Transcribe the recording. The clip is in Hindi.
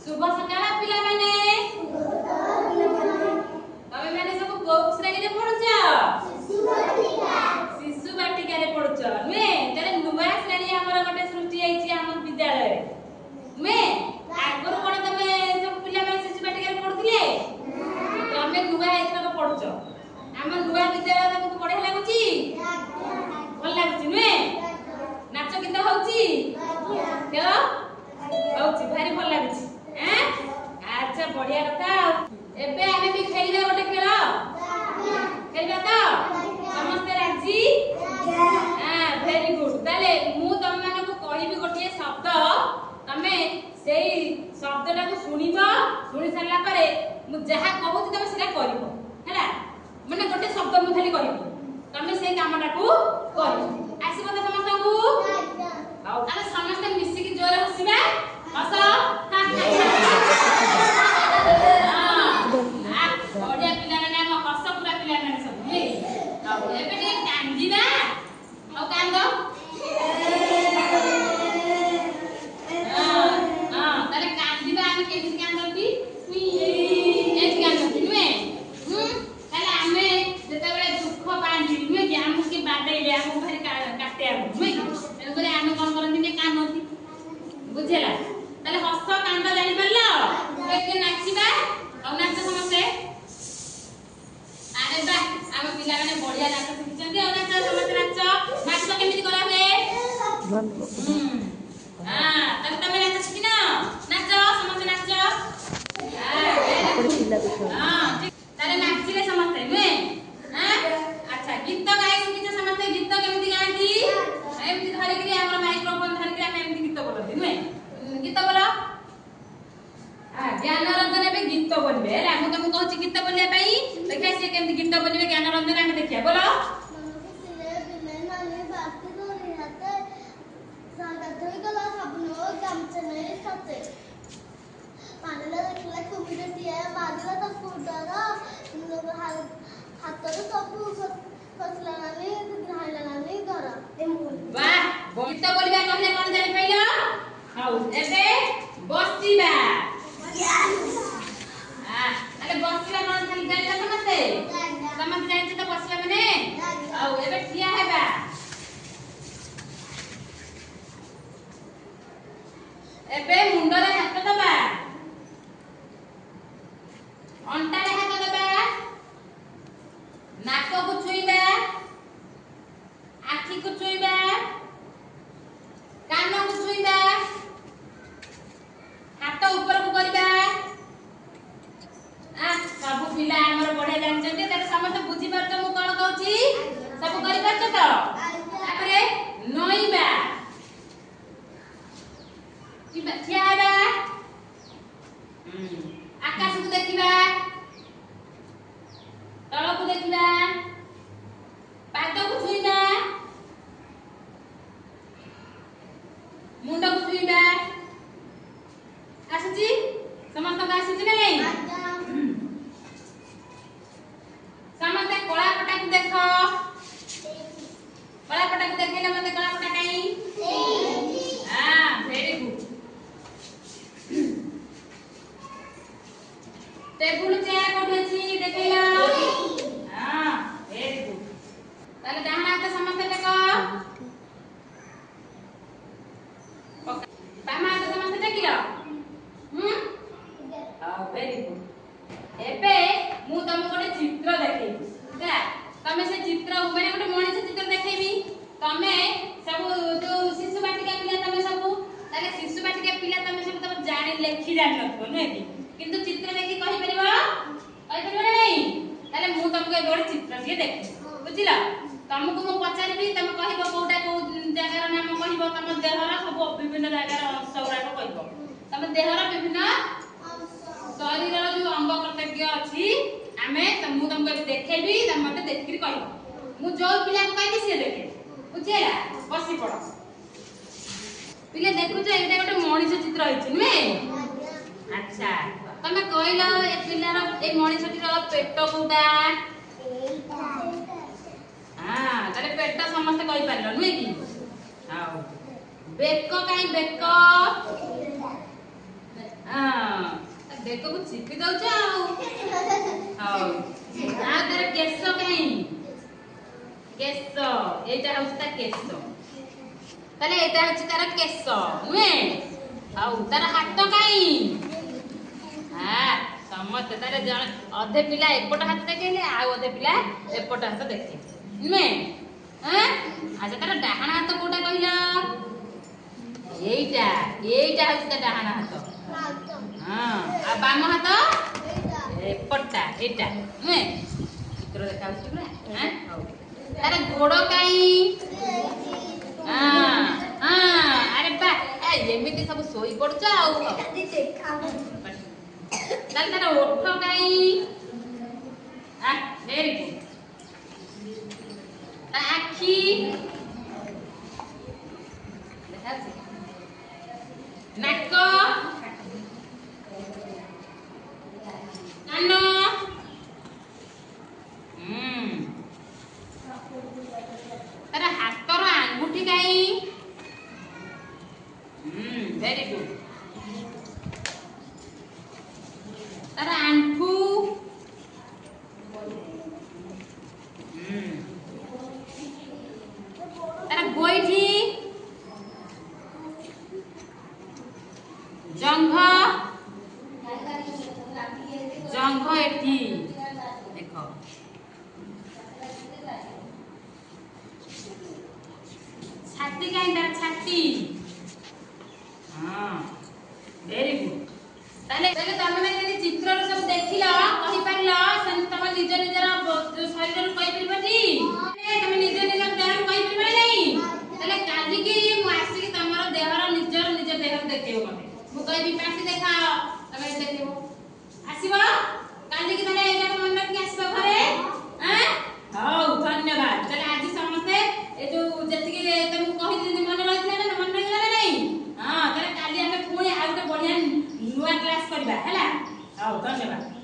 शुभ सकाळ पिला माने तमे माने सब को श्रेणी रे पढुछ शिशु बाटिका रे पढुछ नुए तले नुवा श्रेणी हमर गोटे सृष्टि आइछि हमर विद्यालय रे नुए आगर कोन तमे सब पिला माने शिशु बाटिका रे पढुथिले तमे नुवा एथरा पढुछ हमर नुवा विद्यालय तमको पढे लागुची भल लागुची नुए नाच गीत होउची खेल होउची भारी भल लागुची हैं अच्छा बढ़िया कथा एबे आमे भी खेलबे गोटे खेल खेलबा तो समस्त राजी हां वेरी गुड ताले मु तम माने को कहिबी गोटे शब्द तमे सेई शब्दटा को सुनिबो सुनि सरला पारे मु जहा कहूची तमे सेटा करिवो हैला माने गोटे शब्द मु खाली कहिबी तमे सेई कामटा को करिवो आसीबो त समस्त को आउ ताले समस्त मिसी की जोर हसीबा हस बढ़िया पिला माने हम हस पूरा पिला माने सब एबे टे कांदीबा औ कांदो ताले कांदीबा हम केति कांदोती ए कांदोती नुए ताले हमें जेते बेले दुख पांडी नुए कि हम के बाडेले हम भारी काटे हम नुए तेन करे हम कोन करंती ने कानोती बुझेला ताले हस कांद जानि परलो एके नाचिबा औ नाच समसे अरे बा हम पिला माने बढ़िया नाच शिखचंती औ नाच समसे नाच नाच केमिति करा हुए हां तब तमे नाच शिखिना नाच समसे नाच हां ताले नाचिले समसे नुए हां अच्छा गीत गाय शिखिछ समसे गीत केमिति गांती एमिति धरि कि हमर माइक्रोफोन धरि कि हम एमिति गीत बोलती नुए गीत बोलो ज्ञान रंजन में गीत बोलबे ला हम तुमको कहूची गीत बोलले पई देखा से केमती गीत बोलबे ज्ञान रंजन हम देखिया बोलो वाह गीत बोलबा कहले कोन जानि पइलो हाउ एबे बसिबा अरे बसिबा कोन खाली जाइला समझते समझ जाइछ त बसिबा माने औ एबे ठिया हेबा एबे मुंड रे हाथ दबा अंटा रे हाथ दबा नाक को छुईबा आखी को छुईबा कान को छुईबा हाथ ऊपर को करबा सब पिला हमर बढ़िया जानछते त समस्त बुझी परत मु कोन कहूची सब करि परत त तापरे नइबा की बचिया हेबा आकाश को देखिबा तळ को देखिबा पाद को छुईबा मुंड को छुईबा आसुची समस्त का आसुची ना नहीं समस्त कला पटा को देखो कला पटा को देखिले मते कला पटा काई हां वेरी गुड टेबल चेयर कोठी अछि देखिला हां वेरी गुड ताले डाहना हाथ समस्त देखो बामा हाथ समस्त देखिला वेरी गुड एबे मु तुम गोटे चित्र देखैबी ହେଲା तमे से चित्र माने गोटे मनीष चित्र देखैबी तमे सब जो शिशु बाटिका पिला तमे सब ताले शिशु बाटिका पिला तमे सब तम जानि लेखि जानि नथो नै कि किंतु चित्र देखि कहि परिबो ना नहीं ताले मु तुमको गोटे चित्र के देख बुझिला तुमको मु पचारबी तमे कहिबो कोटा को जगार नाम कहिबो तम देहर सब विभिन्न जगार अंश गुरा कहिबो तम देहर विभिन्न शरीर जो अंग प्रत्यंग अछि आमे मु तुमको देखैबी तम मते देखि कहिबो मु जो पिला को कहबी से देखे बुझिला बसी पड़ पिले देखु जे एटा गोटे मनीष चित्र होइछ नुए अच्छा तमे कहलो ए पिलार ए मनीषटीर पेट कोटा हां ताले पेट समस्त कहि पारलो नुए कि हां बेक काई बेक हां देखो को चिपी दउछ हौ आ तार केस कहीं केस एटा हउछ ता केस ताले एटा हउछ तार केस नुए हौ तार हाथ कहीं हां समस्त तारे जण अधे पिला एपट हाथ देखैले आ अधे पिला एपट हाथ देखै नुए हां अच्छा तार डाहाण हाथ कोटा कहिला एटा एटा हउछ ता डाहाण हाथ हां आ बाम हाथ एपटा एटा नुए चित्र देखाउछ पुरा हां हौ तार गोड़ कहीं हां हां अरे बा एमिति सब सोई पड़छ आउ ताल तार ओठ कहीं आ वेरी गुड आखी देखाउछ नाक कान तार हाथर आंगुठी कहीं वेरी गुड तार आंठू तार गोइठी जंघ जंघ एठी देखो छाती कहीं तार छाती हां वेरी गुड ताले ताले तमे माने चित्र रो सब देखिला कहि परला सं तम निज निजर जो शरीर रो कहि परबटी तमे निज निजर देह रो कहि परबे नहीं ताले काली की मु आसी की तमरो देह रो निज देह रो देखियो मते मु कहि पासी देखा तमे देखियो आसीबो काली की ताले एटा मन रखी आसीबो घरे हैं हौ धन्यवाद ताले आज समस्त ए जो जति के तमु कहि दिन मन रहिला ना मन रहिला नहीं हां ताले काली हमें पुणी आउटे बढ़िया नुआ क्लास करबा हैला हौ धन्यवाद।